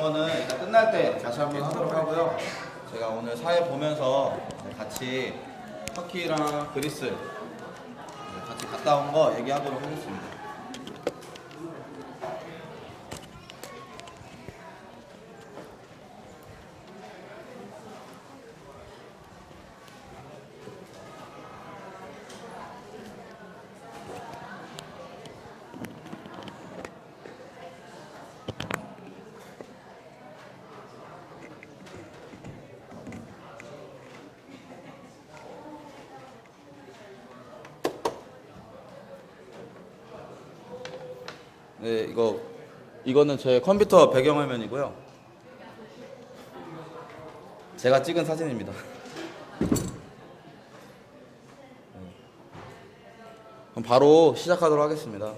거는 일단 끝날 때 다시 한번 하도록 하고요. 제가 오늘 사회 보면서 같이 터키랑 그리스 같이 갔다 온 거 얘기하도록 하겠습니다. 네, 이거는 제 컴퓨터 배경화면이고요. 제가 찍은 사진입니다. 그럼 바로 시작하도록 하겠습니다.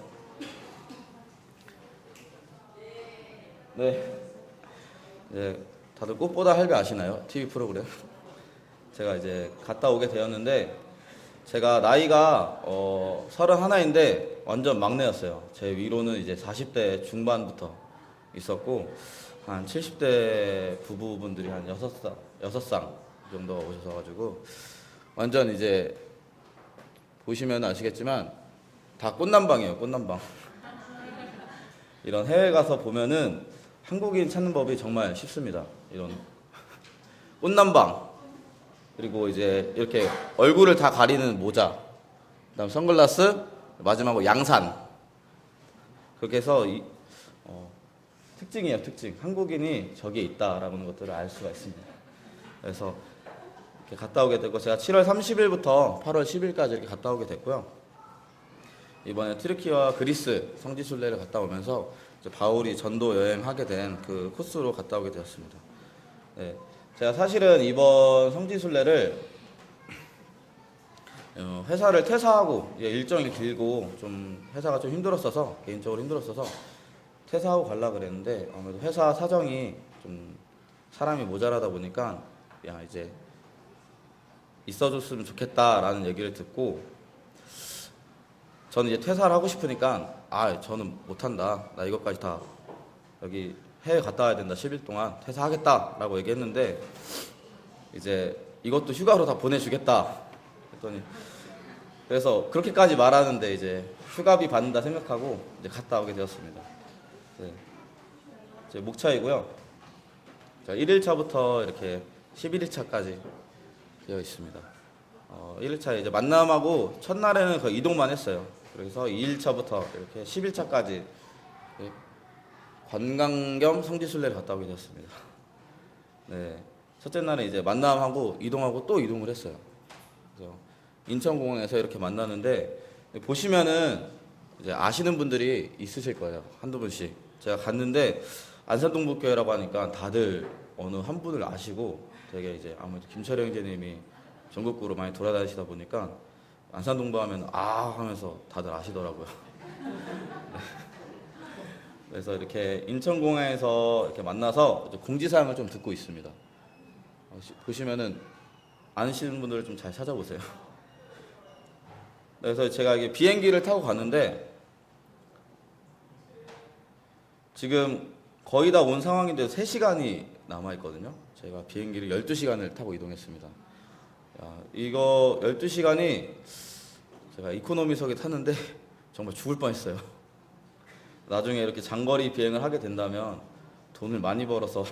네, 다들 꽃보다 할배 아시나요? TV 프로그램. 제가 이제 갔다 오게 되었는데 제가 나이가 31인데 완전 막내였어요. 제 위로는 이제 40대 중반부터 있었고 한 70대 부부분들이 한 6쌍 정도 오셔서가지고 완전 이제 보시면 아시겠지만 다 꽃남방이에요. 꽃남방. 이런 해외 가서 보면은 한국인 찾는 법이 정말 쉽습니다. 이런 꽃남방. 그리고 이제 이렇게 얼굴을 다 가리는 모자, 그다음 선글라스, 마지막으로 양산. 그렇게 해서 특징이에요, 특징. 한국인이 저기에 있다라는 것들을 알 수가 있습니다. 그래서 이렇게 갔다 오게 됐고, 제가 7월 30일부터 8월 10일까지 이렇게 갔다 오게 됐고요. 이번에 트르키와 그리스 성지순례를 갔다 오면서 이제 바울이 전도 여행하게 된 그 코스로 갔다 오게 되었습니다. 네. 제가 사실은 이번 성지순례를 회사를 퇴사하고 일정이 길고 좀 회사가 좀 힘들었어서 개인적으로 힘들었어서 퇴사하고 가려고 그랬는데 아무래도 회사 사정이 좀 사람이 모자라다 보니까 야 이제 있어줬으면 좋겠다라는 얘기를 듣고 저는 이제 퇴사를 하고 싶으니까 저는 못한다. 나 이것까지 다 여기 해외 갔다 와야 된다. 10일 동안 퇴사하겠다라고 얘기했는데 이제 이것도 휴가로 다 보내주겠다 했더니 그래서 그렇게까지 말하는데 이제 휴가비 받는다 생각하고 이제 갔다 오게 되었습니다. 네. 제 목차이고요. 1일차부터 이렇게 11일차까지 되어 있습니다. 1일차 이제 만남하고 첫날에는 거의 이동만 했어요. 그래서 2일차부터 이렇게 10일차까지 관광 겸 성지순례를 갔다 오게 되었습니다. 네, 첫째 날에 이제 만남하고 이동하고 또 이동을 했어요. 그래서 인천공항에서 이렇게 만나는데 보시면은 이제 아시는 분들이 있으실 거예요. 한두 분씩. 제가 갔는데 안산동북교회라고 하니까 다들 어느 한 분을 아시고 되게 이제 아무래도 김철영 형제님이 전국구로 많이 돌아다니시다 보니까 안산동부 하면 하면서 다들 아시더라고요. 그래서 이렇게 인천공항에서 이렇게 만나서 공지사항을 좀 듣고 있습니다. 보시면은 아시는 분들을 좀 잘 찾아보세요. 그래서 제가 이게 비행기를 타고 갔는데 지금 거의 다 온 상황인데 3시간이 남아있거든요. 제가 비행기를 12시간을 타고 이동했습니다. 이거 12시간이 제가 이코노미석에 탔는데 정말 죽을 뻔했어요. 나중에 이렇게 장거리 비행을 하게 된다면 돈을 많이 벌어서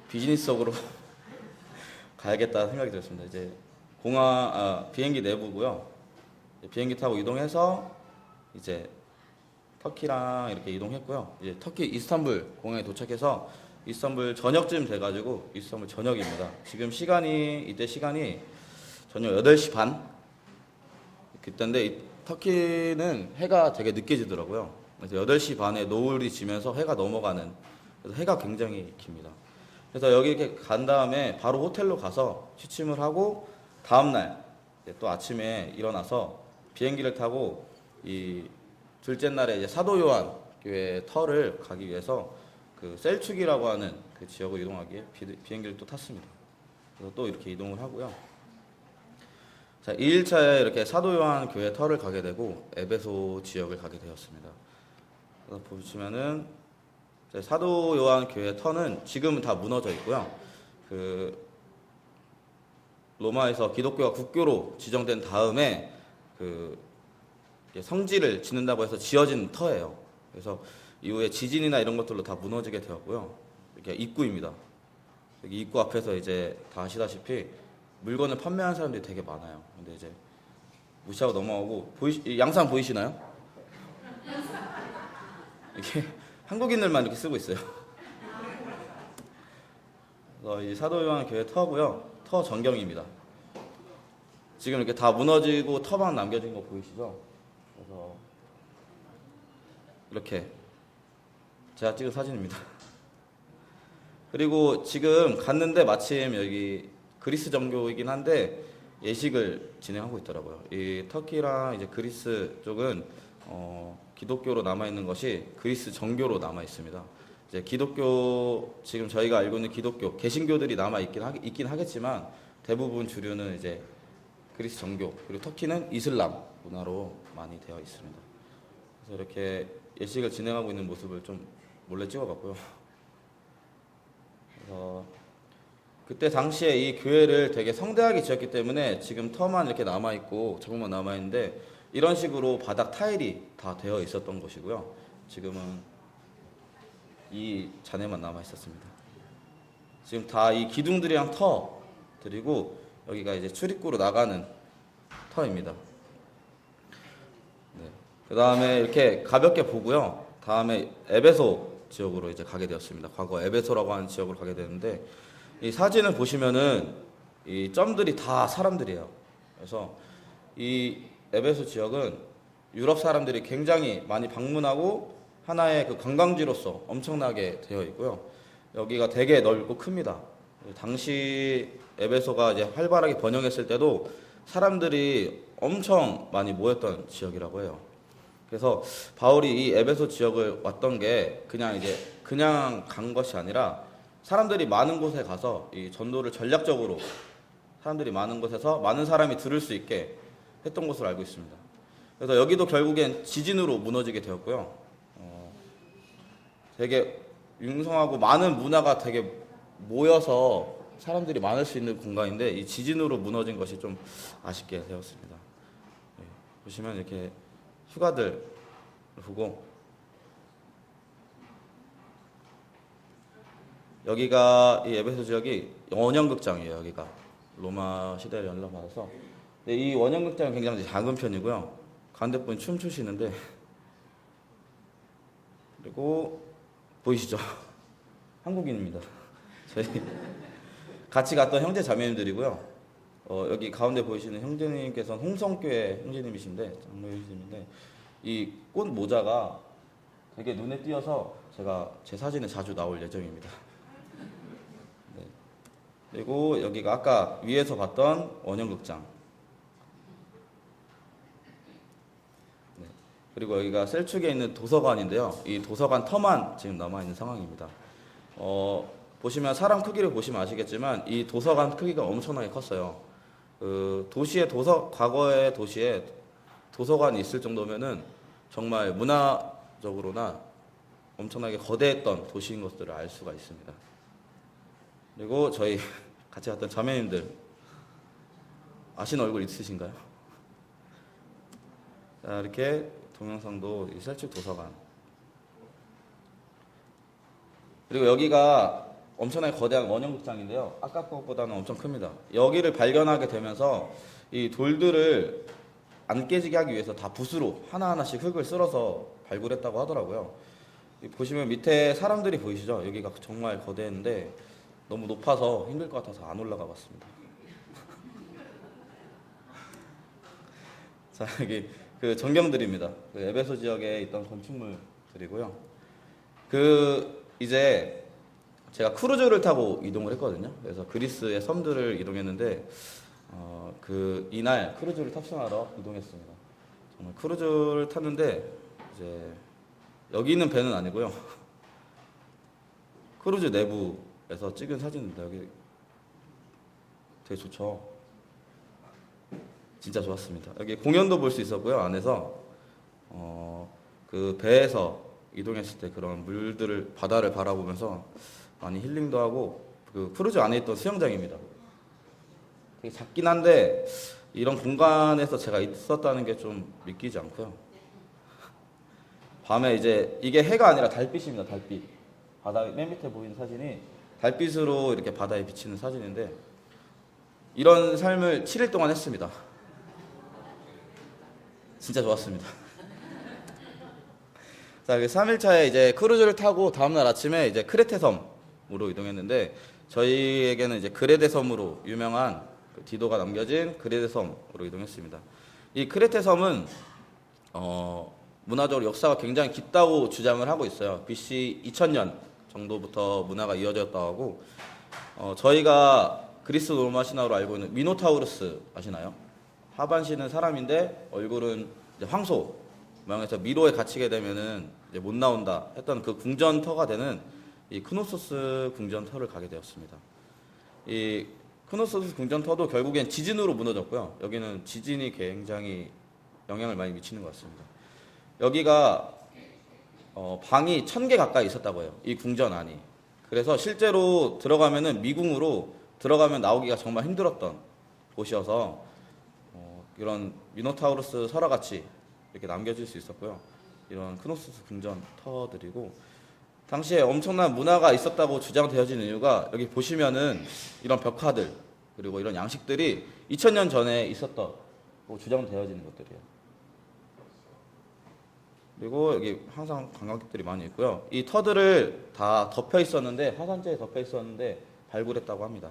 비즈니스석으로 가야겠다 생각이 들었습니다. 이제 비행기 내부고요. 비행기 타고 이동해서 이제 터키랑 이렇게 이동했고요. 이제 터키 이스탄불 공항에 도착해서 이스탄불 저녁쯤 돼가지고 이스탄불 저녁입니다. 지금 이때 시간이 저녁 8시 반 그때인데 터키는 해가 되게 늦게 지더라고요. 그래서 8시 반에 노을이 지면서 해가 넘어가는, 그래서 해가 굉장히 깁니다. 그래서 여기 이렇게 간 다음에 바로 호텔로 가서 취침을 하고 다음날 또 아침에 일어나서 비행기를 타고 이 둘째 날에 이제 사도 요한 교회 터를 가기 위해서 그 셀축이라고 하는 그 지역을 이동하기에 비행기를 또 탔습니다. 그래서 또 이렇게 이동을 하고요. 자, 2일차에 이렇게 사도 요한 교회 터를 가게 되고 에베소 지역을 가게 되었습니다. 그래서 보시면은 사도 요한 교회 터는 지금은 다 무너져 있고요. 그 로마에서 기독교가 국교로 지정된 다음에 그 성지를 짓는다고 해서 지어진 터예요. 그래서 이후에 지진이나 이런 것들로 다 무너지게 되었고요. 이렇게 입구입니다. 여기 입구 앞에서 이제 다 아시다시피 물건을 판매하는 사람들이 되게 많아요. 근데 이제 무시하고 넘어가고 양산 보이시나요? 이게 한국인들만 이렇게 쓰고 있어요. 그래서 이 사도 요한 교회 터고요. 터 전경입니다. 지금 이렇게 다 무너지고 터만 남겨진 거 보이시죠? 그래서 이렇게 제가 찍은 사진입니다. 그리고 지금 갔는데 마침 여기 그리스 정교이긴 한데 예식을 진행하고 있더라고요. 이 터키랑 이제 그리스 쪽은 기독교로 남아 있는 것이 그리스 정교로 남아 있습니다. 이제 기독교 지금 저희가 알고 있는 기독교 개신교들이 남아 있긴 하겠지만 대부분 주류는 이제 그리스 정교 그리고 터키는 이슬람 문화로 많이 되어 있습니다. 그래서 이렇게 예식을 진행하고 있는 모습을 좀 몰래 찍어봤고요. 그래서 그때 당시에 이 교회를 되게 성대하게 지었기 때문에 지금 터만 이렇게 남아 있고 저것만 남아 있는데 이런 식으로 바닥 타일이 다 되어 있었던 것이고요. 지금은 이 잔해만 남아 있었습니다. 지금 다 이 기둥들이랑 터들이고 여기가 이제 출입구로 나가는 터입니다. 네. 그 다음에 이렇게 가볍게 보고요. 다음에 에베소 지역으로 이제 가게 되었습니다. 과거 에베소라고 하는 지역으로 가게 되는데 이 사진을 보시면은 이 점들이 다 사람들이에요. 그래서 이 에베소 지역은 유럽 사람들이 굉장히 많이 방문하고 하나의 그 관광지로서 엄청나게 되어 있고요. 여기가 되게 넓고 큽니다. 당시 에베소가 이제 활발하게 번영했을 때도 사람들이 엄청 많이 모였던 지역이라고 해요. 그래서 바울이 이 에베소 지역을 왔던 게 그냥 간 것이 아니라 사람들이 많은 곳에 가서 이 전도를 전략적으로 사람들이 많은 곳에서 많은 사람이 들을 수 있게 했던 것으로 알고 있습니다. 그래서 여기도 결국엔 지진으로 무너지게 되었고요. 되게 융성하고 많은 문화가 되게 모여서 사람들이 많을 수 있는 공간인데 이 지진으로 무너진 것이 좀 아쉽게 되었습니다. 네, 보시면 이렇게 휴가들 보고 여기가 이 에베소 지역이 원형극장이에요. 여기가 로마 시대를 연락받아서 이 원형극장은 굉장히 작은 편이고요. 가운데 분이 춤추시는데 그리고 보이시죠? 한국인입니다. 저희 같이 갔던 형제 자매님들이고요. 여기 가운데 보이시는 형제님께서는 홍성교회 형제님이신데 장로님이신데 이 꽃 모자가 되게 눈에 띄어서 제가 제 사진에 자주 나올 예정입니다. 네. 그리고 여기가 아까 위에서 봤던 원형극장. 네. 그리고 여기가 셀축에 있는 도서관인데요. 이 도서관 터만 지금 남아 있는 상황입니다. 보시면 사람 크기를 보시면 아시겠지만 이 도서관 크기가 엄청나게 컸어요. 과거의 도시에 도서관이 있을 정도면은 정말 문화적으로나 엄청나게 거대했던 도시인 것들을 알 수가 있습니다. 그리고 저희 같이 갔던 자매님들 아시는 얼굴 있으신가요? 자, 이렇게 동영상도 이 셀축 도서관. 그리고 여기가 엄청나게 거대한 원형극장인데요. 아까 것보다는 엄청 큽니다. 여기를 발견하게 되면서 이 돌들을 안 깨지게 하기 위해서 다 붓으로 하나하나씩 흙을 쓸어서 발굴했다고 하더라고요. 보시면 밑에 사람들이 보이시죠? 여기가 정말 거대했는데 너무 높아서 힘들 것 같아서 안 올라가 봤습니다. 자, 여기 그 전경들입니다. 그 에베소 지역에 있던 건축물들이고요. 이제 제가 크루즈를 타고 이동을 했거든요. 그래서 그리스의 섬들을 이동했는데 이날 크루즈를 탑승하러 이동했습니다. 정말 크루즈를 탔는데 이제 여기 있는 배는 아니고요. 크루즈 내부에서 찍은 사진입니다. 여기 되게 좋죠. 진짜 좋았습니다. 여기 공연도 볼 수 있었고요. 안에서 그 배에서 이동했을 때 그런 물들을 바다를 바라보면서 많이 힐링도 하고 그 크루즈 안에 있던 수영장입니다. 되게 작긴 한데 이런 공간에서 제가 있었다는 게 좀 믿기지 않고요. 밤에 이제 이게 해가 아니라 달빛입니다. 달빛. 바다 맨 밑에 보이는 사진이 달빛으로 이렇게 바다에 비치는 사진인데 이런 삶을 7일 동안 했습니다. 진짜 좋았습니다. 자, 3일차에 이제 크루즈를 타고 다음날 아침에 이제 크레테 섬으로 이동했는데 저희에게는 이제 그레데 섬으로 유명한 그 디도가 남겨진 그레데 섬으로 이동했습니다. 이 크레테 섬은 문화적으로 역사가 굉장히 깊다고 주장을 하고 있어요. BC 2000년 정도부터 문화가 이어졌다고 하고 저희가 그리스 로마 신화로 알고 있는 미노타우루스 아시나요? 하반신은 사람인데 얼굴은 이제 황소 모양에서 미로에 갇히게 되면은 이제 못 나온다 했던 그 궁전터가 되는 이 크노소스 궁전터를 가게 되었습니다. 이 크노소스 궁전터도 결국엔 지진으로 무너졌고요. 여기는 지진이 굉장히 영향을 많이 미치는 것 같습니다. 여기가 방이 1000개 가까이 있었다고 해요. 이 궁전 안이. 그래서 실제로 들어가면은 미궁으로 들어가면 나오기가 정말 힘들었던 곳이어서 이런 미노타우루스 설화같이 이렇게 남겨질 수 있었고요. 이런 크노소스 궁전 터들이고 당시에 엄청난 문화가 있었다고 주장되어지는 이유가 여기 보시면은 이런 벽화들 그리고 이런 양식들이 2000년 전에 있었다고 주장되어지는 것들이에요. 그리고 여기 항상 관광객들이 많이 있고요. 이 터들을 다 덮여 있었는데 화산재에 덮여 있었는데 발굴했다고 합니다.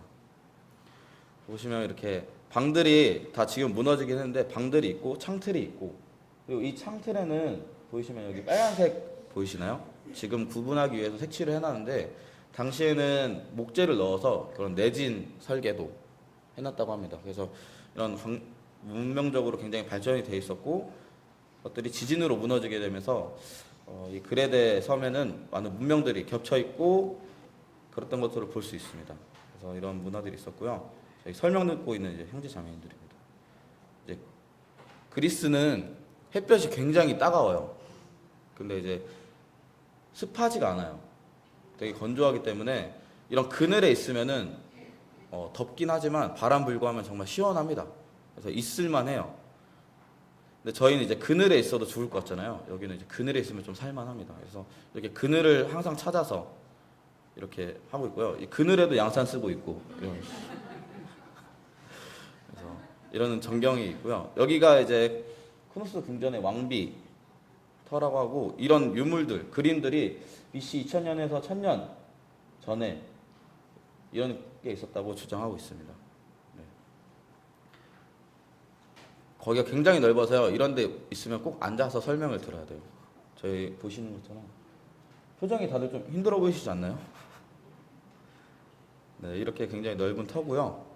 보시면 이렇게 방들이 다 지금 무너지긴 했는데 방들이 있고 창틀이 있고 그리고 이 창틀에는 보이시면 여기 빨간색 보이시나요? 지금 구분하기 위해서 색칠을 해놨는데 당시에는 목재를 넣어서 그런 내진 설계도 해놨다고 합니다. 그래서 이런 문명적으로 굉장히 발전이 돼 있었고 것들이 지진으로 무너지게 되면서 이 그레데 섬에는 많은 문명들이 겹쳐 있고 그랬던 것들을 볼 수 있습니다. 그래서 이런 문화들이 있었고요. 저희 설명 듣고 있는 이제 형제 자매님들입니다. 이제 그리스는 햇볕이 굉장히 따가워요. 근데 이제 습하지가 않아요. 되게 건조하기 때문에 이런 그늘에 있으면은 덥긴 하지만 바람 불고 하면 정말 시원합니다. 그래서 있을만해요. 근데 저희는 이제 그늘에 있어도 죽을 것 같잖아요. 여기는 이제 그늘에 있으면 좀 살만합니다. 그래서 이렇게 그늘을 항상 찾아서 이렇게 하고 있고요. 이 그늘에도 양산 쓰고 있고 그래서 이런 전경이 있고요. 여기가 이제 크노스 궁전의 왕비 터라고 하고 이런 유물들, 그림들이 BC 2000년에서 1000년 전에 이런 게 있었다고 주장하고 있습니다. 네. 거기가 굉장히 넓어서요. 이런 데 있으면 꼭 앉아서 설명을 들어야 돼요. 저희 보시는 것처럼 표정이 다들 좀 힘들어 보이시지 않나요? 네, 이렇게 굉장히 넓은 터고요.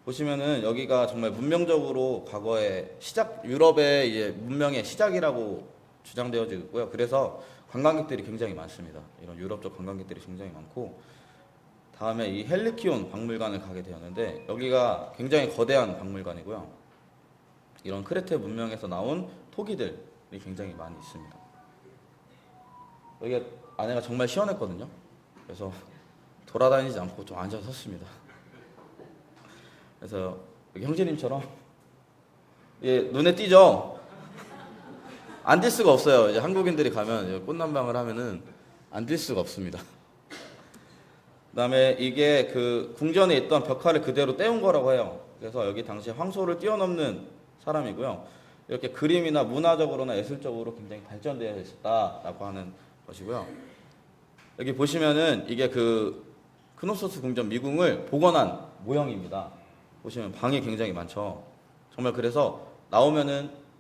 보시면은 여기가 정말 문명적으로 과거에 유럽의 이제 문명의 시작이라고 주장되어지고 있고요. 그래서 관광객들이 굉장히 많습니다. 이런 유럽적 관광객들이 굉장히 많고 다음에 이 헬리키온 박물관을 가게 되었는데 여기가 굉장히 거대한 박물관이고요. 이런 크레테 문명에서 나온 토기들이 굉장히 많이 있습니다. 여기가 안에가 정말 시원했거든요. 그래서 돌아다니지 않고 좀 앉아서 섰습니다. 그래서 여기 형제님처럼 눈에 띄죠? 앉을 수가 없어요. 이제 한국인들이 가면 꽃난방을 하면은 앉을 수가 없습니다. 그다음에 이게 그 궁전에 있던 벽화를 그대로 떼운 거라고 해요. 그래서 여기 당시에 황소를 뛰어넘는 사람이고요. 이렇게 그림이나 문화적으로나 예술적으로 굉장히 발전되어 있었다라고 하는 것이고요. 여기 보시면은 이게 그 크노소스 궁전 미궁을 복원한 모형입니다. 보시면 방이 굉장히 많죠. 정말 그래서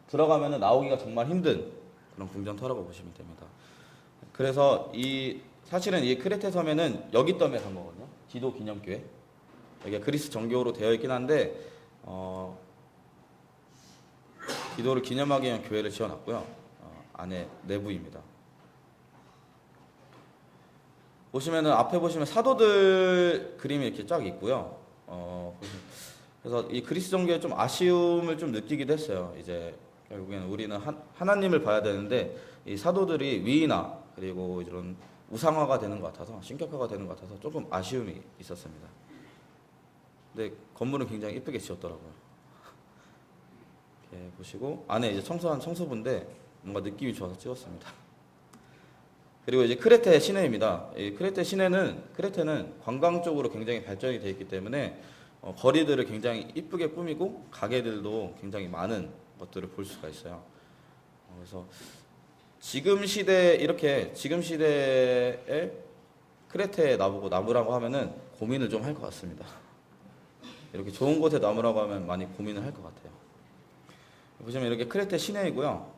들어가면은 나오기가 정말 힘든 그런 궁전터라고 보시면 됩니다. 그래서 사실은 이 크레테 섬에는 여기 때문에 간 거거든요. 디도 기념교회. 여기가 그리스 정교로 되어 있긴 한데 디도를 기념하기 위한 교회를 지어놨고요. 안에 내부입니다. 보시면은 앞에 보시면 사도들 그림이 이렇게 쫙 있고요. 그래서 이 그리스 정교에 좀 아쉬움을 좀 느끼기도 했어요. 이제 결국에는 우리는 하나님을 봐야 되는데 이 사도들이 위인화 그리고 이런 우상화가 되는 것 같아서 신격화가 되는 것 같아서 조금 아쉬움이 있었습니다. 근데 건물은 굉장히 이쁘게 지었더라고요. 이렇게 보시고 안에 이제 청소한 청소부인데 뭔가 느낌이 좋아서 찍었습니다. 그리고 이제 크레테 시내입니다. 이 크레테는 관광 쪽으로 굉장히 발전이 되어 있기 때문에 거리들을 굉장히 이쁘게 꾸미고 가게들도 굉장히 많은 것들을 볼 수가 있어요. 그래서 지금 시대에 크레테에 나보고 나무라고 하면은 고민을 좀 할 것 같습니다. 이렇게 좋은 곳에 나무라고 하면 많이 고민을 할 것 같아요. 보시면 이렇게 크레테 시내이고요.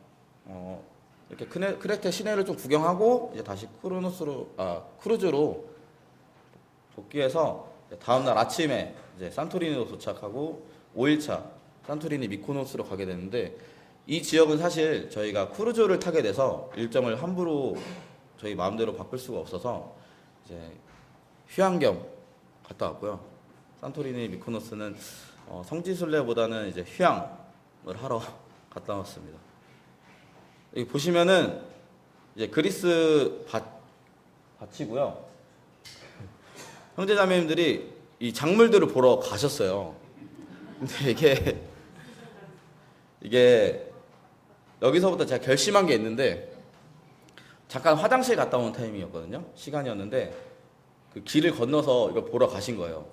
이렇게 크레테 시내를 좀 구경하고 이제 다시 크루즈로 복귀해서 다음날 아침에 이제 산토리니로 도착하고 5일차 산토리니 미코노스로 가게 되는데 이 지역은 사실 저희가 크루즈를 타게 돼서 일정을 함부로 저희 마음대로 바꿀 수가 없어서 이제 휴양 겸 갔다 왔고요. 산토리니 미코노스는 성지순례보다는 이제 휴양을 하러 갔다 왔습니다. 여기 보시면은 이제 그리스 밭이고요. 형제자매님들이 이 작물들을 보러 가셨어요. 근데 이게 여기서부터 제가 결심한 게 있는데 잠깐 화장실 갔다 온 타이밍이었거든요. 시간이었는데 그 길을 건너서 이걸 보러 가신 거예요.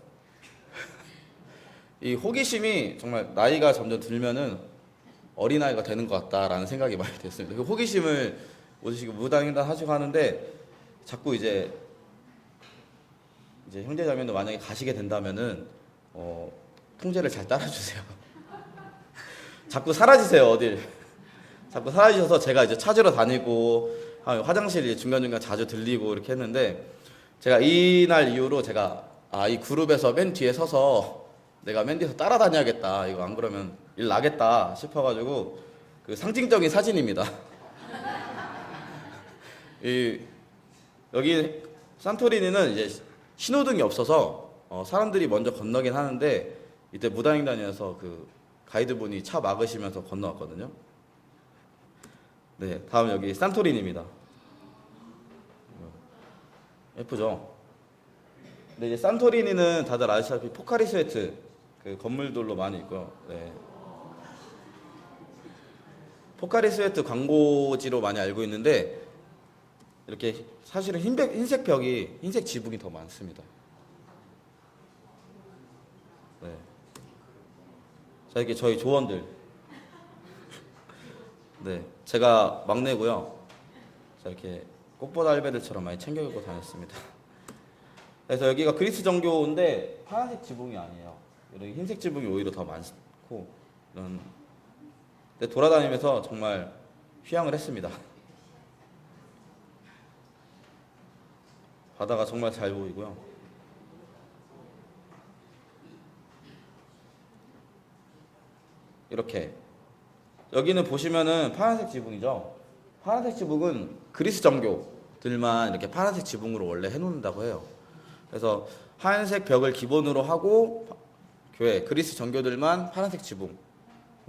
이 호기심이 정말 나이가 점점 들면은 어린아이가 되는 것 같다라는 생각이 많이 됐습니다. 그 호기심을 모시고 무당횡단 하시고 하는데 자꾸 이제 형제자매도 만약에 가시게 된다면은 통제를 잘 따라주세요. 자꾸 사라지세요 어딜. 자꾸 사라지셔서 제가 이제 찾으러 다니고 화장실 중간중간 자주 들리고 이렇게 했는데 제가 이날 이후로 제가 이 그룹에서 맨 뒤에 서서 내가 맨 뒤에서 따라다녀야겠다. 이거 안 그러면 일 나겠다 싶어가지고 그 상징적인 사진입니다. 여기 산토리니는 이제 신호등이 없어서 사람들이 먼저 건너긴 하는데 이때 무당횡단이어서 그 가이드분이 차 막으시면서 건너왔거든요. 네, 다음 여기 산토리니입니다. 예쁘죠? 근데 이제 산토리니는 다들 아시다시피 포카리스웨트 그 건물들로 많이 있고요. 네. 포카리스웨트 광고지로 많이 알고 있는데 이렇게 사실은 흰색 지붕이 더 많습니다. 네. 자, 이렇게 저희 조원들. 네, 제가 막내고요. 자, 이렇게 꽃보다 할배들처럼 많이 챙겨 입고 다녔습니다. 그래서 여기가 그리스 정교인데 파란색 지붕이 아니에요. 이런 흰색 지붕이 오히려 더 많고 이런. 근데 돌아다니면서 정말 휴양을 했습니다. 바다가 정말 잘 보이고요. 이렇게 여기는 보시면은 파란색 지붕이죠. 파란색 지붕은 그리스 정교들만 이렇게 파란색 지붕으로 원래 해놓는다고 해요. 그래서 하얀색 벽을 기본으로 하고 교회 그리스 정교들만 파란색 지붕으로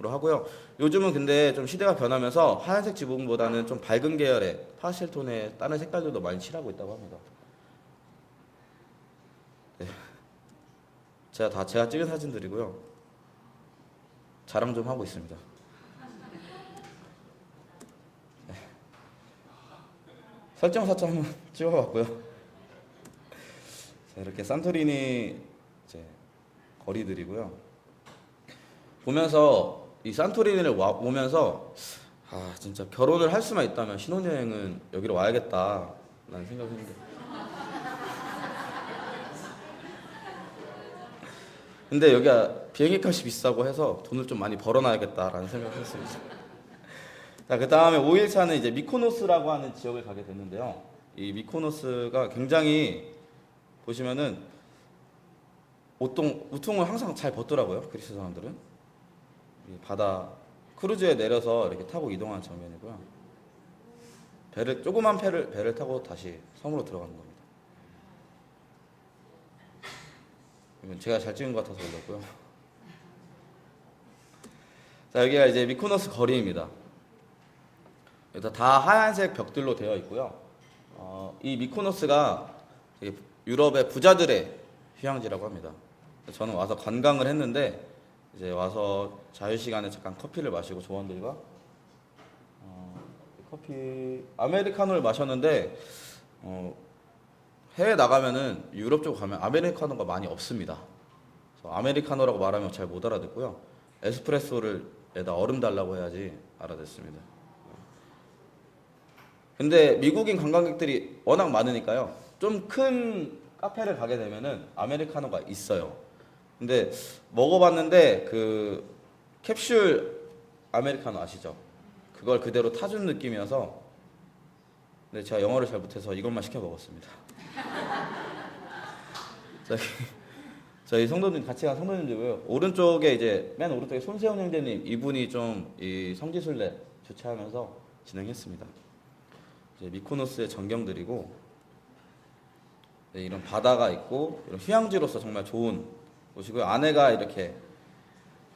하고요. 요즘은 근데 좀 시대가 변하면서 하얀색 지붕보다는 좀 밝은 계열의 파스텔 톤의 다른 색깔들도 많이 칠하고 있다고 합니다. 네. 제가 찍은 사진들이고요. 자랑 좀 하고 있습니다. 네. 설정사진 한번 찍어봤고요. 자, 이렇게 산토리니 이제 거리들이고요. 보면서 이 산토리니를 오면서 진짜 결혼을 할 수만 있다면 신혼여행은 여기로 와야겠다 라는 생각이 했는데 근데 여기가 비행기값이 비싸고 해서 돈을 좀 많이 벌어놔야겠다라는 생각을 했습니다. 자, 그 다음에 5일차는 이제 미코노스라고 하는 지역을 가게 됐는데요. 이 미코노스가 굉장히 보시면은 우통을 항상 잘 벗더라고요. 그리스 사람들은. 이 바다 크루즈에 내려서 이렇게 타고 이동하는 장면이고요. 조그만 배를 타고 다시 섬으로 들어가는 겁니다. 이건 제가 잘 찍은 것 같아서 올렸고요. 자, 여기가 이제 미코노스 거리입니다. 그래서 다 하얀색 벽들로 되어 있고요. 이 미코노스가 되게 유럽의 부자들의 휴양지라고 합니다. 저는 와서 관광을 했는데 이제 와서 자유 시간에 잠깐 커피를 마시고 조원들과 커피 아메리카노를 마셨는데 해외 나가면은 유럽 쪽 가면 아메리카노가 많이 없습니다. 그래서 아메리카노라고 말하면 잘 못 알아듣고요. 에스프레소를 에다 얼음 달라고 해야지 알아듣습니다. 근데 미국인 관광객들이 워낙 많으니까요. 좀 큰 카페를 가게 되면은 아메리카노가 있어요. 근데 먹어봤는데 그 캡슐 아메리카노 아시죠? 그걸 그대로 타준 느낌이어서 근데 제가 영어를 잘 못해서 이것만 시켜 먹었습니다. 저희 성도님 같이 간 성도님들고요. 오른쪽에 이제 맨 오른쪽에 손세훈 형제님 이분이 좀 이 성지순례 주최하면서 진행했습니다. 이제 미코노스의 전경들이고 네, 이런 바다가 있고 이런 휴양지로서 정말 좋은 곳이고요. 안에가 이렇게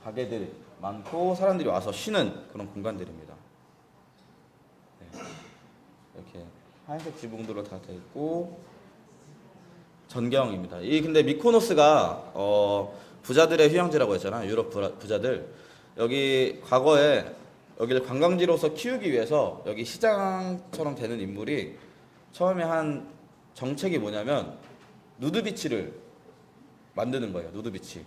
가게들이 많고 사람들이 와서 쉬는 그런 공간들입니다. 네, 이렇게 하얀색 지붕들로 다 돼 있고 전경입니다. 이 근데 미코노스가 부자들의 휴양지라고 했잖아요. 유럽 부자들. 여기 과거에 여기를 관광지로서 키우기 위해서 여기 시장처럼 되는 인물이 처음에 한 정책이 뭐냐면 누드비치를 만드는 거예요. 누드비치.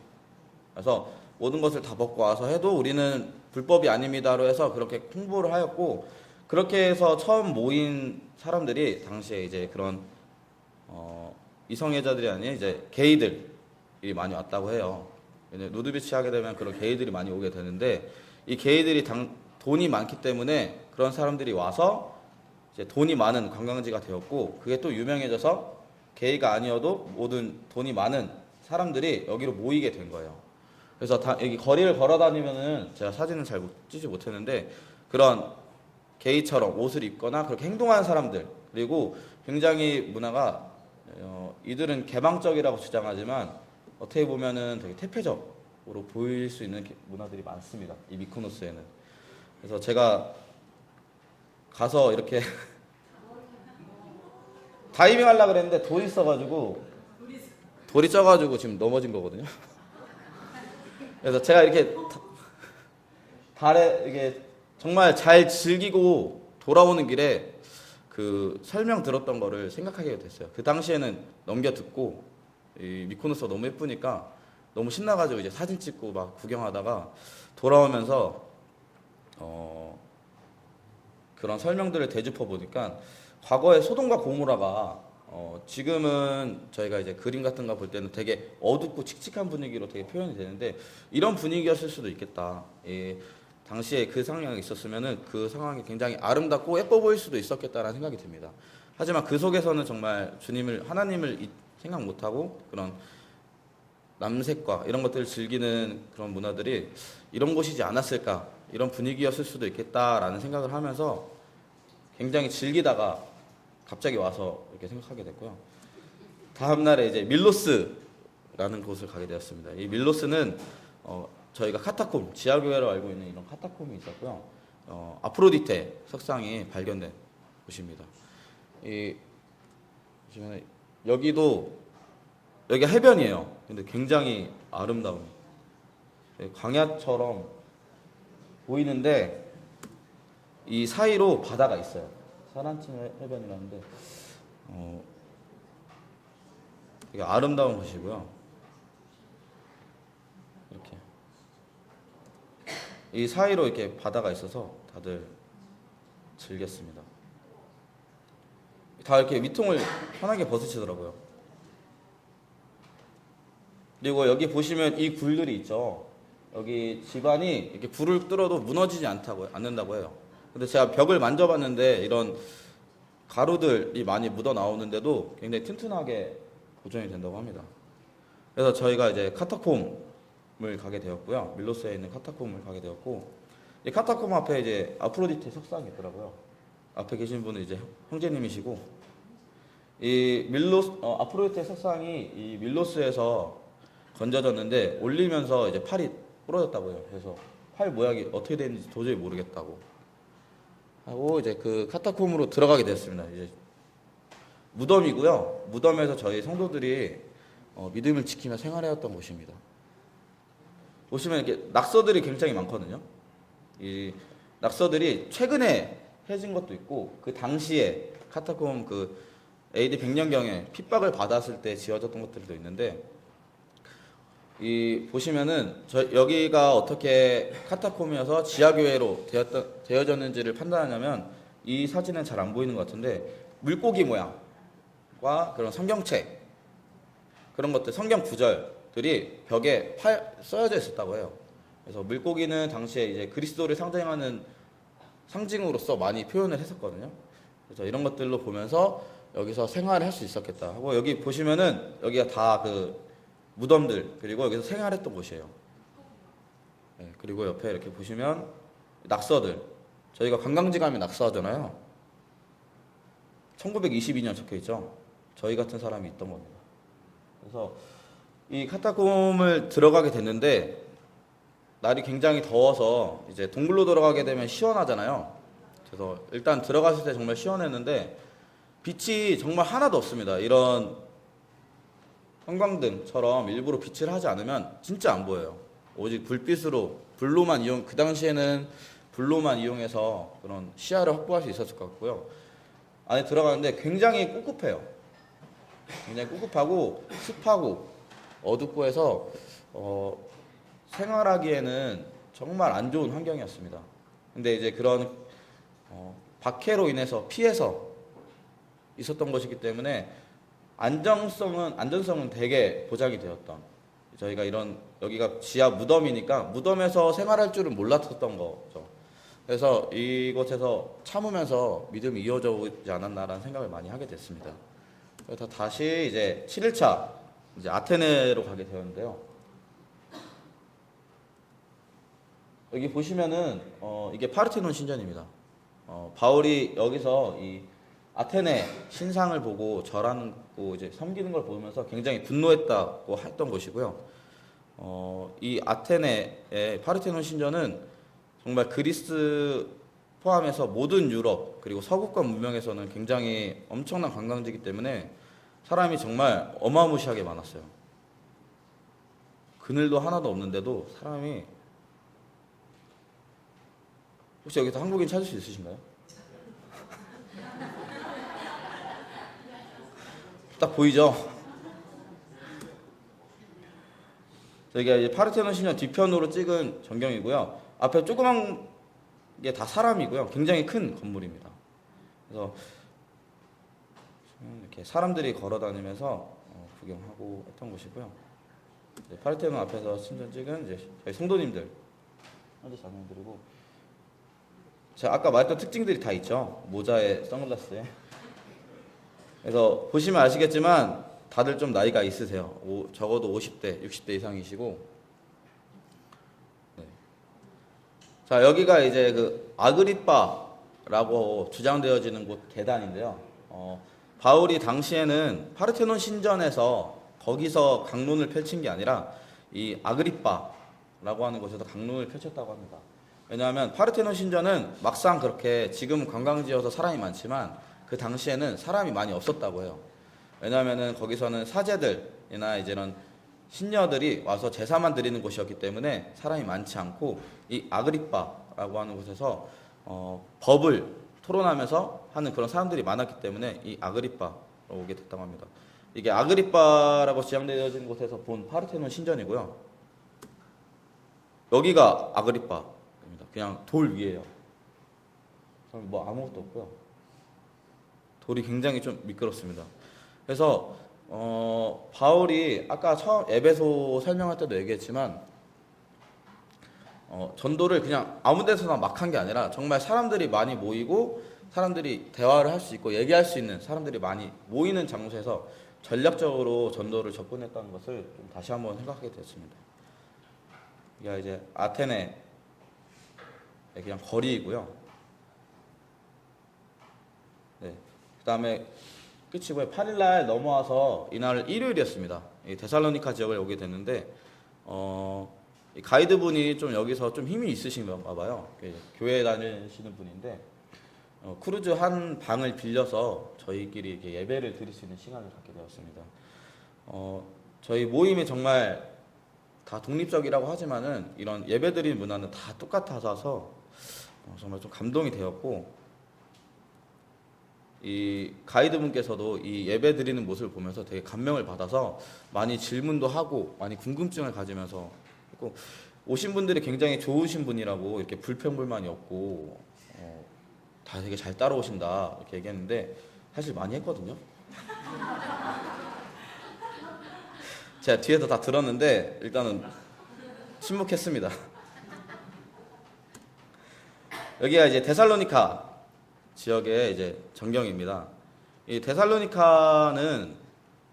그래서 모든 것을 다 벗고 와서 해도 우리는 불법이 아닙니다로 해서 그렇게 홍보를 하였고 그렇게 해서 처음 모인 사람들이 당시에 이제 그런 이성애자들이 아닌 이제 게이들이 많이 왔다고 해요. 누드비치 하게 되면 그런 게이들이 많이 오게 되는데 이 게이들이 돈이 많기 때문에 그런 사람들이 와서 이제 돈이 많은 관광지가 되었고 그게 또 유명해져서 게이가 아니어도 모든 돈이 많은 사람들이 여기로 모이게 된 거예요. 그래서 여기 거리를 걸어 다니면은 제가 사진은 잘 찍지 못했는데 그런 게이처럼 옷을 입거나 그렇게 행동하는 사람들 그리고 굉장히 문화가 이들은 개방적이라고 주장하지만 어떻게 보면은 되게 태폐적으로 보일 수 있는 문화들이 많습니다. 이 미코노스에는. 그래서 제가 가서 이렇게 다이빙 하려고 그랬는데 돌이 쪄가지고 지금 넘어진 거거든요. 그래서 제가 이렇게 달에 이게 정말 잘 즐기고 돌아오는 길에 그 설명 들었던 거를 생각하게 됐어요. 그 당시에는 넘겨 듣고 이 미코노스가 너무 예쁘니까 너무 신나가지고 이제 사진 찍고 막 구경하다가 돌아오면서 그런 설명들을 되짚어 보니까 과거에 소돔과 고모라가 지금은 저희가 이제 그림 같은 거 볼 때는 되게 어둡고 칙칙한 분위기로 되게 표현이 되는데 이런 분위기였을 수도 있겠다. 당시에 그 상황이 있었으면은 그 상황이 굉장히 아름답고 예뻐 보일 수도 있었겠다라는 생각이 듭니다. 하지만 그 속에서는 정말 하나님을 생각 못하고 그런 남색과 이런 것들을 즐기는 그런 문화들이 이런 곳이지 않았을까, 이런 분위기였을 수도 있겠다라는 생각을 하면서 굉장히 즐기다가 갑자기 와서 이렇게 생각하게 됐고요. 다음 날에 이제 밀로스라는 곳을 가게 되었습니다. 이 밀로스는 저희가 카타콤, 지하교회로 알고 있는 이런 카타콤이 있었고요. 아프로디테 석상이 발견된 곳입니다. 여기가 해변이에요. 근데 굉장히 아름다운 광야처럼 보이는데 이 사이로 바다가 있어요. 사란친 해변이라는데 되게 아름다운 곳이고요. 이렇게 이 사이로 이렇게 바다가 있어서 다들 즐겼습니다. 다 이렇게 위통을 편하게 벗으시더라고요. 그리고 여기 보시면 이 굴들이 있죠. 여기 집안이 이렇게 불을 뚫어도 무너지지 않는다고 해요. 근데 제가 벽을 만져봤는데 이런 가루들이 많이 묻어 나오는데도 굉장히 튼튼하게 보존이 된다고 합니다. 그래서 저희가 이제 카타콤을 가게 되었고요. 밀로스에 있는 카타콤을 가게 되었고, 이 카타콤 앞에 이제 아프로디테 석상이 있더라고요. 앞에 계신 분은 이제 형제님이시고, 이 아프로디테 석상이 이 밀로스에서 건져졌는데 올리면서 이제 팔이 부러졌다고 해요. 그래서 팔 모양이 어떻게 되는지 도저히 모르겠다고 하고 이제 그 카타콤으로 들어가게 됐습니다. 이제 무덤이고요. 무덤에서 저희 성도들이 믿음을 지키며 생활해왔던 곳입니다. 보시면 이렇게 낙서들이 굉장히 많거든요. 이 낙서들이 최근에 해진 것도 있고 그 당시에 카타콤 그 AD 100년경에 핍박을 받았을 때 지어졌던 것들도 있는데 이 보시면은 여기가 어떻게 카타콤이어서 지하교회로 되어졌는지를 판단하냐면 이 사진은 잘 안 보이는 것 같은데 물고기 모양과 그런 성경책 그런 것들 성경 구절들이 벽에 써여져 있었다고 해요. 그래서 물고기는 당시에 이제 그리스도를 상징하는 상징으로서 많이 표현을 했었거든요. 그래서 이런 것들로 보면서 여기서 생활을 할 수 있었겠다 하고 여기 보시면은 여기가 다 그 무덤들 그리고 여기서 생활했던 곳이에요. 네, 그리고 옆에 이렇게 보시면 낙서들 저희가 관광지 가면 낙서하잖아요. 1922년 적혀 있죠. 저희 같은 사람이 있던 겁니다. 그래서 이 카타콤을 들어가게 됐는데 날이 굉장히 더워서 이제 동굴로 들어가게 되면 시원하잖아요. 그래서 일단 들어갔을 때 정말 시원했는데 빛이 정말 하나도 없습니다. 이런 형광등처럼 일부러 빛을 하지 않으면 진짜 안 보여요. 오직 불빛으로 불로만 그 당시에는 불로만 이용해서 그런 시야를 확보할 수 있었을 것 같고요. 안에 들어가는데 굉장히 꿉꿉해요. 굉장히 꿉꿉하고 습하고 어둡고 해서 생활하기에는 정말 안 좋은 환경이었습니다. 근데 이제 그런 박해로 인해서 피해서 있었던 것이기 때문에 안전성은 되게 보장이 되었던 저희가 여기가 지하 무덤이니까 무덤에서 생활할 줄은 몰랐었던 거죠. 그래서 이곳에서 참으면서 믿음이 이어져 오지 않았나라는 생각을 많이 하게 됐습니다. 그래서 다시 이제 7일차 이제 아테네로 가게 되었는데요. 여기 보시면은 이게 파르테논 신전입니다. 바울이 여기서 이 아테네 신상을 보고 절하는 거 이제 섬기는 걸 보면서 굉장히 분노했다고 했던 것이고요. 이 아테네의 파르테논 신전은 정말 그리스 포함해서 모든 유럽 그리고 서구권 문명에서는 굉장히 엄청난 관광지이기 때문에 사람이 정말 어마무시하게 많았어요. 그늘도 하나도 없는데도 사람이 혹시 여기서 한국인 찾을 수 있으신가요? 딱 보이죠? 저희가 이제 파르테논 신전 뒤편으로 찍은 전경이고요. 앞에 조그만 게 다 사람이고요. 굉장히 큰 건물입니다. 그래서 이렇게 사람들이 걸어다니면서 구경하고 했던 곳이고요. 파르테논 앞에서 신전 찍은 이제 저희 성도님들, 현재 자녀들이고, 제가 아까 말했던 특징들이 다 있죠. 모자에 선글라스에. 그래서 보시면 아시겠지만 다들 좀 나이가 있으세요. 적어도 50대, 60대 이상이시고. 네. 자, 여기가 이제 그 아그리빠라고 주장되어지는 곳 계단인데요. 바울이 당시에는 파르테논 신전에서 거기서 강론을 펼친 게 아니라 이 아그리빠라고 하는 곳에서 강론을 펼쳤다고 합니다. 왜냐하면 파르테논 신전은 막상 그렇게 지금 관광지여서 사람이 많지만 그 당시에는 사람이 많이 없었다고 해요. 왜냐하면 거기서는 사제들이나 이제 이런 신녀들이 와서 제사만 드리는 곳이었기 때문에 사람이 많지 않고 이 아그리빠라고 하는 곳에서 법을 토론하면서 하는 그런 사람들이 많았기 때문에 이 아그리빠로 오게 됐다고 합니다. 이게 아그리빠라고 지정되어진 곳에서 본 파르테논 신전이고요. 여기가 아그리빠입니다. 그냥 돌 위에요. 뭐 아무것도 없고요. 돌이 굉장히 좀 미끄럽습니다. 그래서 바울이 아까 처음 에베소 설명할 때도 얘기했지만 전도를 그냥 아무 데서나 막 한 게 아니라 정말 사람들이 많이 모이고 사람들이 대화를 할 수 있고 얘기할 수 있는 사람들이 많이 모이는 장소에서 전략적으로 전도를 접근했다는 것을 좀 다시 한번 생각하게 됐습니다. 이게 이제 아테네의 그냥 거리이고요. 네. 그 다음에 끝이고요. 8일날 넘어와서 이날 일요일이었습니다. 이 데살로니카 지역을 오게 됐는데 이 가이드분이 좀 여기서 좀 힘이 있으신가 봐요. 교회 다니시는 분인데 크루즈 한 방을 빌려서 저희끼리 이렇게 예배를 드릴 수 있는 시간을 갖게 되었습니다. 저희 모임이 정말 다 독립적이라고 하지만은 이런 예배드리는 문화는 다 똑같아서 정말 좀 감동이 되었고, 이 가이드분께서도 이 예배 드리는 모습을 보면서 되게 감명을 받아서 많이 질문도 하고 많이 궁금증을 가지면서 했고, 오신 분들이 굉장히 좋으신 분이라고 이렇게 불평불만이 없고 다 되게 잘 따라오신다 이렇게 얘기했는데 사실 많이 했거든요. 제가 뒤에서 다 들었는데 일단은 침묵했습니다. 여기가 이제 데살로니카 지역의 이제 전경입니다. 이 데살로니카는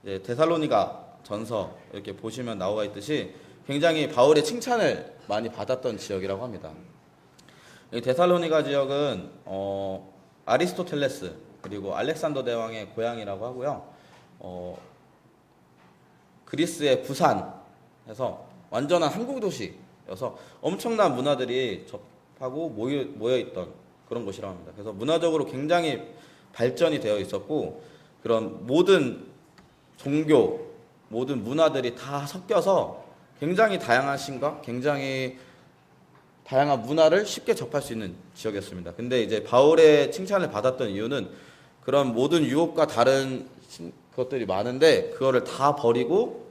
이제 데살로니가 전서 이렇게 보시면 나와 있듯이 굉장히 바울의 칭찬을 많이 받았던 지역이라고 합니다. 이 데살로니가 지역은 아리스토텔레스 그리고 알렉산더 대왕의 고향이라고 하고요. 그리스의 부산에서 완전한 항구 도시여서 엄청난 문화들이 접하고 모여있던 그런 곳이라고 합니다. 그래서 문화적으로 굉장히 발전이 되어 있었고, 그런 모든 종교, 모든 문화들이 다 섞여서 굉장히 다양한 신과 굉장히 다양한 문화를 쉽게 접할 수 있는 지역이었습니다. 근데 이제 바울의 칭찬을 받았던 이유는 그런 모든 유혹과 다른 것들이 많은데 그거를 다 버리고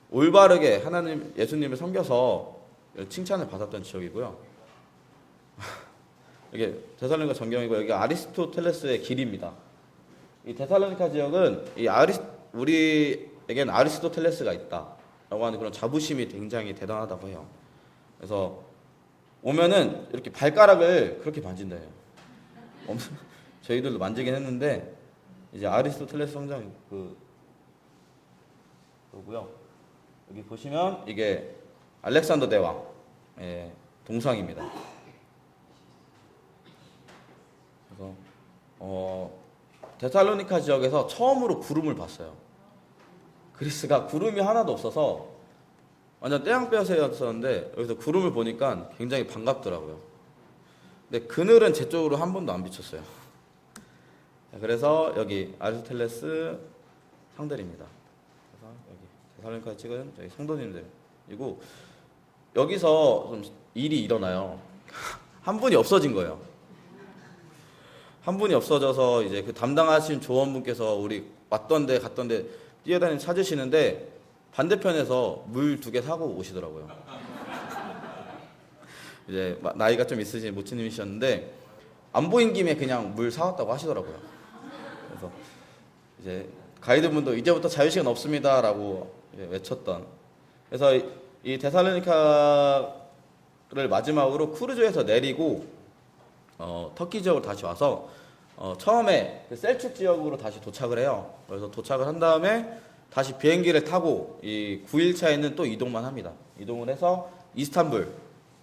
올바르게 하나님, 예수님을 섬겨서 칭찬을 받았던 지역이고요. 이게 데살로니가 전경이고 여기가 아리스토텔레스의 길입니다. 이 데살로니카 지역은 우리에겐 아리스토텔레스가 있다라고 하는 그런 자부심이 굉장히 대단하다고 해요. 그래서 오면은 이렇게 발가락을 그렇게 만진다 해요. 저희들도 만지긴 했는데 이제 아리스토텔레스 성장 그거고요. 여기 보시면 이게 알렉산더 대왕의 동상입니다. 그래서 데살로니카 지역에서 처음으로 구름을 봤어요. 그리스가 구름이 하나도 없어서 완전 떼양볕이었었는데 여기서 구름을 보니까 굉장히 반갑더라고요. 근데 그늘은 제 쪽으로 한 번도 안 비쳤어요. 그래서 여기 아리스토텔레스 상들입니다. 그래서 여기 데살로니카에 찍은 저희 성도님들이고, 여기서 좀 일이 일어나요. 한 분이 없어진 거예요. 한 분이 없어져서 이제 그 담당하신 조원분께서 우리 왔던데 갔던데 뛰어다니면서 찾으시는데 반대편에서 물 2개 사고 오시더라고요. 이제 나이가 좀 있으신 모치님이셨는데 안 보인 김에 그냥 물 사왔다고 하시더라고요. 그래서 이제 가이드분도 이제부터 자유시간 없습니다라고 외쳤던. 그래서 이 데살로니카를 마지막으로 크루즈에서 내리고 터키 지역으로 다시 와서 처음에 그 셀축 지역으로 다시 도착을 해요. 그래서 도착을 한 다음에 다시 비행기를 타고 이 9일차에는 또 이동만 합니다. 이동을 해서 이스탄불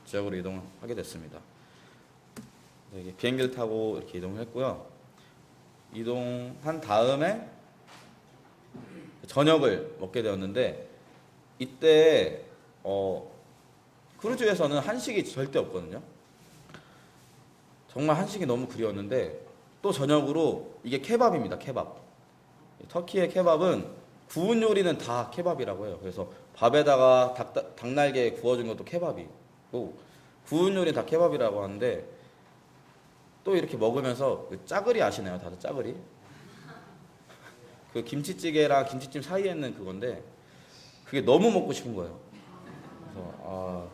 지역으로 이동하게 됐습니다. 비행기를 타고 이렇게 이동을 했고요. 이동한 다음에 저녁을 먹게 되었는데 이때 크루즈에서는 한식이 절대 없거든요. 정말 한식이 너무 그리웠는데 또 저녁으로 이게 케밥입니다. 케밥. 터키의 케밥은 구운 요리는 다 케밥이라고 해요. 그래서 밥에다가 닭날개 구워준 것도 케밥이고 구운 요리는 다 케밥이라고 하는데 또 이렇게 먹으면서 그 짜글이 아시나요? 다들 짜글이? 그 김치찌개랑 김치찜 사이에 있는 그건데 그게 너무 먹고 싶은 거예요. 그래서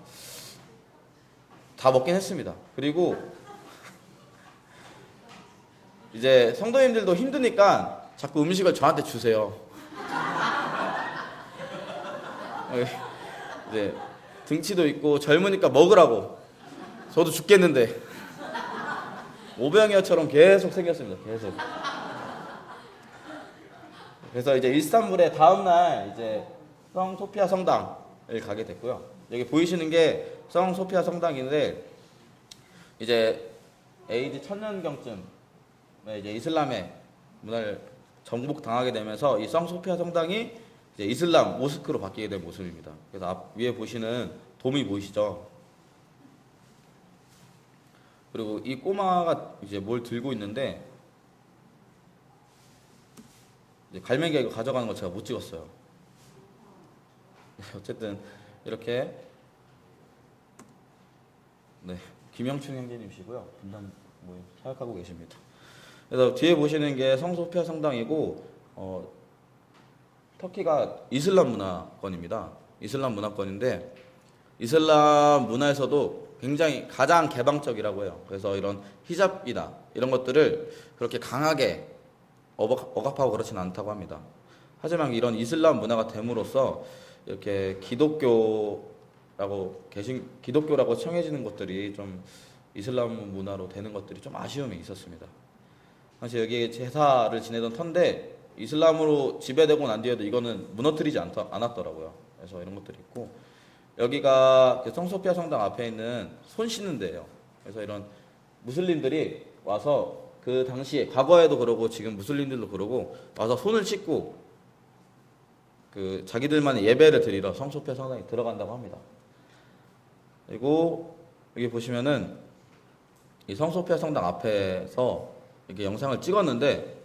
다 먹긴 했습니다. 그리고 이제 성도님들도 힘드니까 자꾸 음식을 저한테 주세요. 이제 등치도 있고 젊으니까 먹으라고. 저도 죽겠는데 오병이어처럼 계속 생겼습니다. 계속. 그래서 이제 이스탄불의 다음날 이제 성 소피아 성당을 가게 됐고요. 여기 보이시는 게 성 소피아 성당인데 이제 AD 1000년경쯤 이제 이슬람의 문화를 정복당하게 되면서 이 성 소피아 성당이 이제 이슬람 모스크로 바뀌게 된 모습입니다. 그래서 위에 보시는 돔이 보이시죠? 그리고 이 꼬마가 이제 뭘 들고 있는데 이제 갈매기가 이거 가져가는 거 제가 못 찍었어요. 어쨌든 이렇게 네, 김영춘 형제님이시고요. 분당 모임 사역하고 계십니다. 그래서 뒤에 보시는 게 성소피아 성당이고 터키가 이슬람 문화권입니다. 이슬람 문화권인데 이슬람 문화에서도 굉장히 가장 개방적이라고 해요. 그래서 이런 히잡이나 이런 것들을 그렇게 강하게 억압하고 그렇지는 않다고 합니다. 하지만 이런 이슬람 문화가 됨으로써 이렇게 기독교라고 청해지는 것들이 좀 이슬람 문화로 되는 것들이 좀 아쉬움이 있었습니다. 사실 여기 제사를 지내던 터인데 이슬람으로 지배되고 난 뒤에도 이거는 무너뜨리지 않았더라고요. 그래서 이런 것들이 있고 여기가 성소피아 성당 앞에 있는 손 씻는 데예요. 그래서 이런 무슬림들이 와서 그 당시에 과거에도 그러고 지금 무슬림들도 그러고 와서 손을 씻고 그 자기들만의 예배를 드리러 성소피아 성당에 들어간다고 합니다. 그리고 여기 보시면은 이 성소피아 성당 앞에서 이렇게 영상을 찍었는데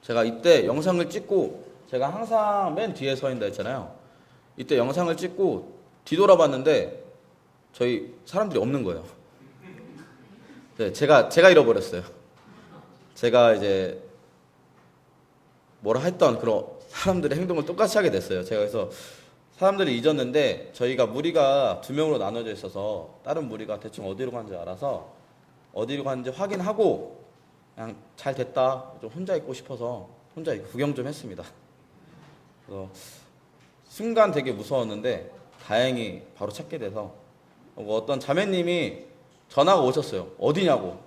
제가 이때 영상을 찍고 제가 항상 맨 뒤에 서 있다 했잖아요. 이때 영상을 찍고 뒤돌아봤는데 저희 사람들이 없는 거예요. 네, 제가 잃어버렸어요. 제가 이제 뭐라 했던 그런 사람들의 행동을 똑같이 하게 됐어요. 제가 그래서 사람들이 잊었는데 저희가 무리가 2명으로 나눠져 있어서 다른 무리가 대충 어디로 간지 알아서 어디로 가는지 확인하고 그냥 잘 됐다 좀 혼자 있고 싶어서 혼자 구경 좀 했습니다. 그래서 순간 되게 무서웠는데 다행히 바로 찾게 돼서 어떤 자매님이 전화가 오셨어요. 어디냐고.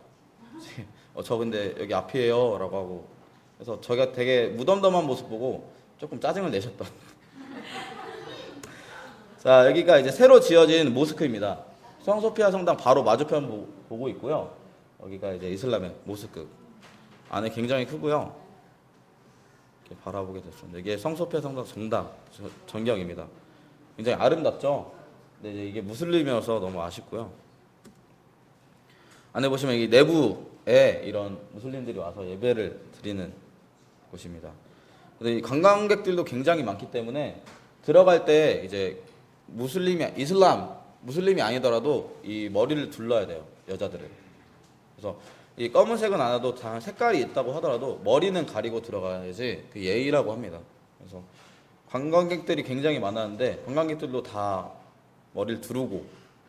저 근데 여기 앞이에요 라고 하고 그래서 저희가 되게 무덤덤한 모습 보고 조금 짜증을 내셨던 자 여기가 이제 새로 지어진 모스크입니다. 성소피아 성당 바로 맞은편 보고 있고요. 여기가 이제 이슬람의 모스크 안에 굉장히 크고요. 이렇게 바라보게 됐습니다. 이게 성소피아 성당 정당 전경입니다. 굉장히 아름답죠. 근데 이제 이게 무슬림이어서 너무 아쉽고요. 안에 보시면 이 내부에 이런 무슬림들이 와서 예배를 드리는 곳입니다. 근데 이 관광객들도 굉장히 많기 때문에 들어갈 때 이제 무슬림이 아니더라도 이 머리를 둘러야 돼요. 여자들은. 그래서 이 검은색은 안 해도 다 색깔이 있다고 하더라도 머리는 가리고 들어가야지 그 예의라고 합니다. 그래서 관광객들이 굉장히 많았는데 관광객들도 다 머리를 두르고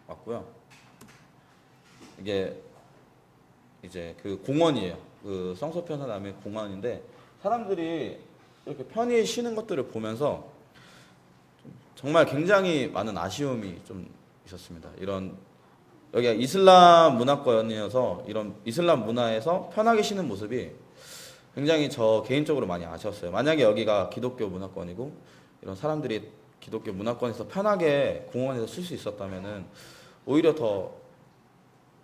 왔고요. 이게 이제 그 공원이에요. 그 성소피아 성당의 공원인데 사람들이 이렇게 편히 쉬는 것들을 보면서 정말 굉장히 많은 아쉬움이 좀 있었습니다. 이런 여기가 이슬람 문화권이어서 이런 이슬람 문화에서 편하게 쉬는 모습이 굉장히 저 개인적으로 많이 아쉬웠어요. 만약에 여기가 기독교 문화권이고 이런 사람들이 기독교 문화권에서 편하게 공원에서 쉴 수 있었다면은 오히려 더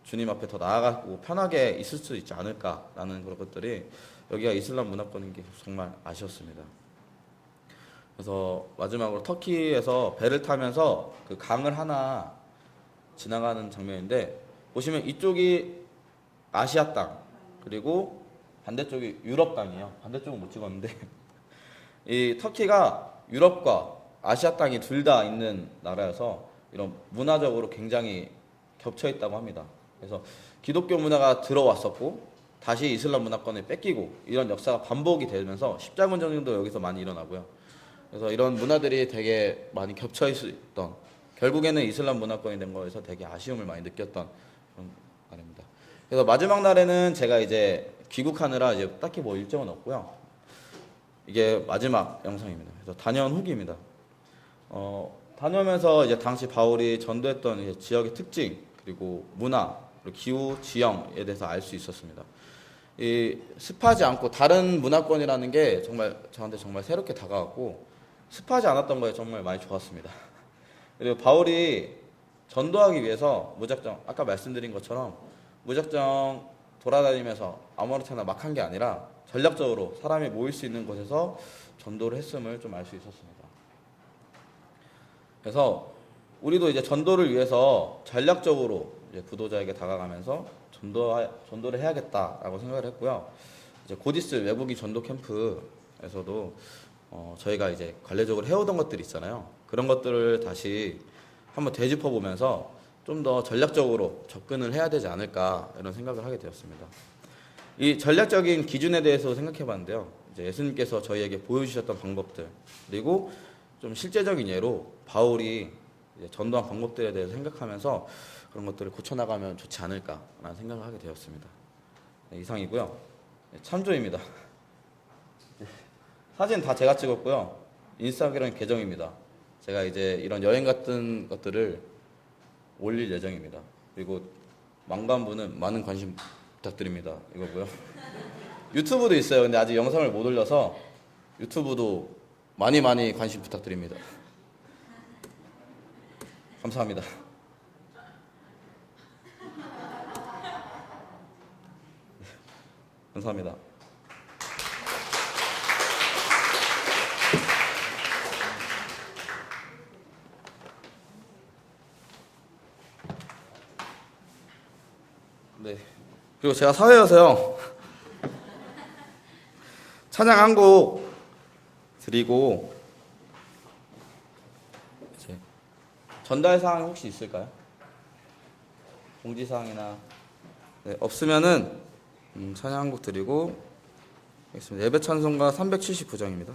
주님 앞에 더 나아가고 편하게 있을 수 있지 않을까라는 그런 것들이 여기가 이슬람 문화권인 게 정말 아쉬웠습니다. 그래서 마지막으로 터키에서 배를 타면서 그 강을 하나 지나가는 장면인데 보시면 이쪽이 아시아 땅 그리고 반대쪽이 유럽 땅이에요. 반대쪽은 못 찍었는데 이 터키가 유럽과 아시아 땅이 둘 다 있는 나라여서 이런 문화적으로 굉장히 겹쳐 있다고 합니다. 그래서 기독교 문화가 들어왔었고 다시 이슬람 문화권에 뺏기고 이런 역사가 반복이 되면서 십자군 전쟁도 여기서 많이 일어나고요. 그래서 이런 문화들이 되게 많이 겹쳐 있었던 결국에는 이슬람 문화권이 된 거에서 되게 아쉬움을 많이 느꼈던 그런 날입니다. 그래서 마지막 날에는 제가 이제 귀국하느라 이제 딱히 뭐 일정은 없고요. 이게 마지막 영상입니다. 그래서 다녀온 후기입니다. 다녀오면서 이제 당시 바울이 전도했던 이제 지역의 특징 그리고 문화 그리고 기후 지형에 대해서 알 수 있었습니다. 이 습하지 않고 다른 문화권이라는 게 정말 저한테 정말 새롭게 다가왔고 습하지 않았던 거에 정말 많이 좋았습니다. 그리고 바울이 전도하기 위해서 무작정 아까 말씀드린 것처럼 무작정 돌아다니면서 아무렇게나 막 한 게 아니라 전략적으로 사람이 모일 수 있는 곳에서 전도를 했음을 좀 알 수 있었습니다. 그래서 우리도 이제 전도를 위해서 전략적으로 이제 부도자에게 다가가면서 전도를 해야겠다라고 생각을 했고요. 이제 곧 있을 외국인 전도 캠프에서도 저희가 이제 관례적으로 해오던 것들이 있잖아요. 그런 것들을 다시 한번 되짚어 보면서 좀 더 전략적으로 접근을 해야 되지 않을까 이런 생각을 하게 되었습니다. 이 전략적인 기준에 대해서 생각해 봤는데요. 이제 예수님께서 저희에게 보여주셨던 방법들, 그리고 좀 실제적인 예로 바울이 이제 전도한 방법들에 대해서 생각하면서 그런 것들을 고쳐나가면 좋지 않을까라는 생각을 하게 되었습니다. 네, 이상이고요. 네, 참조입니다. 사진 다 제가 찍었고요. 인스타그램 계정입니다. 제가 이제 이런 여행 같은 것들을 올릴 예정입니다. 그리고 망관부는 많은 관심 부탁드립니다. 이거고요. 유튜브도 있어요. 근데 아직 영상을 못 올려서 유튜브도 많이 관심 부탁드립니다. 감사합니다. 감사합니다. 네. 그리고 제가 사회여서요. 찬양 한 곡 드리고 이제 전달 사항이 혹시 있을까요? 공지 사항이나 네, 없으면은 찬양 한 곡 드리고 하겠습니다. 예배 찬송가 379장입니다.